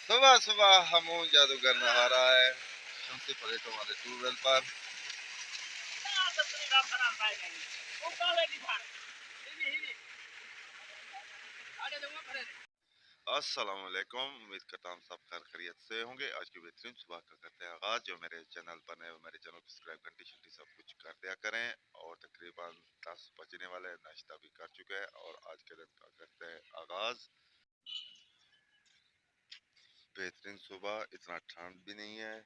सुबह सुबह हमून जादूगर नहा रहा है शमसी प्लेटों वाले ट्यूबवेल पर। अस्सलाम वालेकुम, उम्मीद करता हूँ सब खैर खैरियत से होंगे। आज की बेहतरीन सुबह का करते हैं आगाज। जो मेरे चैनल पर नए मेरे चैनल को सब्सक्राइब घंटी शंटी सब कुछ कर दिया करें। और तकरीबन 10 बजने वाले, नाश्ता भी कर चुके हैं और आज के दिन का करते हैं आगाज। बेहतरीन सुबह, इतना ठंड भी नहीं है।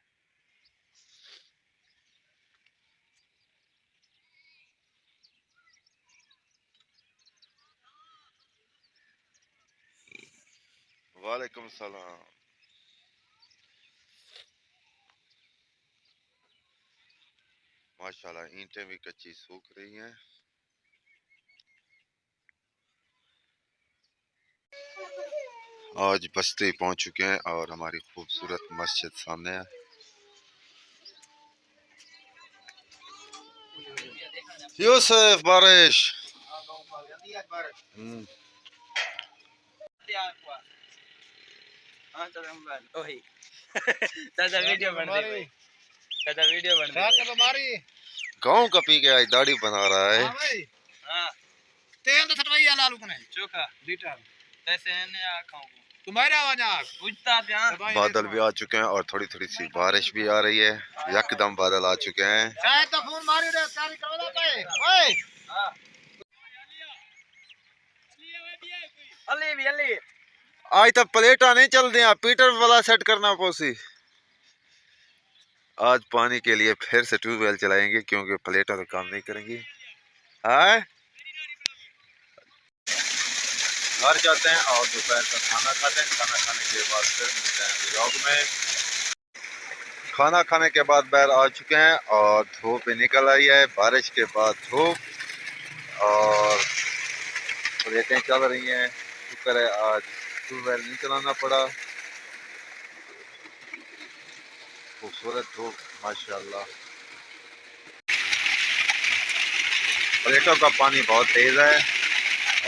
वालेकुम सलाम। माशाल्लाह ईंटें भी कच्ची सूख रही हैं। आज बस्ती पहुंच चुके हैं और हमारी खूबसूरत मस्जिद सामने है। यूसुफ बारिश गाँव का पी के आज दाढ़ी बना रहा है। तेल तो सटवाइया लालू कने चोखा लीटर ऐसे ने खाऊं तुम्हारे आवाज पूछता ध्यान। बादल भी आ चुके हैं और थोड़ी थोड़ी सी बारिश भी आ रही है। यकदम बादल आ चुके हैं। शायद तो फोन मारी रे तारी करवा पे ओए अली भी अली आज तक प्लेटा नहीं चल दिया, पीटर वाला सेट करना पोसी। आज पानी के लिए फिर से ट्यूबवेल चलाएंगे क्योंकि प्लेटा तो काम नहीं करेंगी। हाय घर जाते हैं और दोपहर का खाना खाते हैं। खाना खाने के बाद फिर मिलते हैं व्लॉग में। खाना खाने के बाद बाहर आ चुके हैं और धूप निकल आई है। बारिश के बाद धूप और प्लेटें चल रही हैं। शुक्र है आज ट्यूबवेल नहीं चलाना पड़ा। खूबसूरत धूप माशाल्लाह। प्लेटों का पानी बहुत तेज है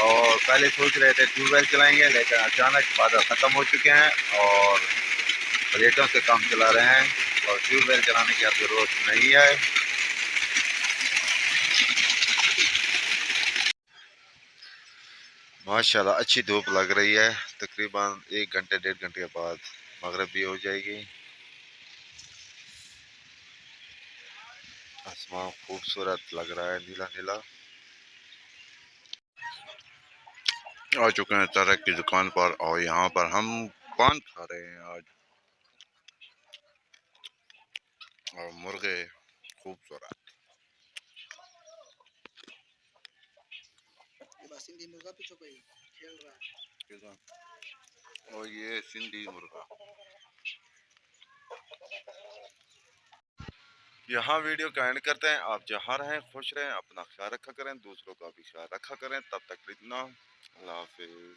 और पहले सोच रहे थे ट्यूबवेल चलाएंगे, लेकिन अचानक बादल ख़त्म हो चुके हैं और प्लेटों से काम चला रहे हैं और ट्यूबवेल चलाने की अब ज़रूरत नहीं है। माशाल्लाह अच्छी धूप लग रही है। तकरीबन 1 घंटे 1.5 घंटे के बाद मगरिब भी हो जाएगी। आसमान खूबसूरत लग रहा है, नीला नीला। आ चुके हैं तरक की दुकान पर और यहाँ पर हम पान खा रहे हैं आज और मुर्गे खूबसूरत। सिंधी मुर्गा पीछे कोई खेल रहा है और ये सिंधी मुर्गा। यहाँ वीडियो का एंड करते हैं। आप जहाँ रहें खुश रहें, अपना ख्याल रखा करें, दूसरों का भी ख्याल रखा करें। तब तक इतना, अल्लाह हाफिज।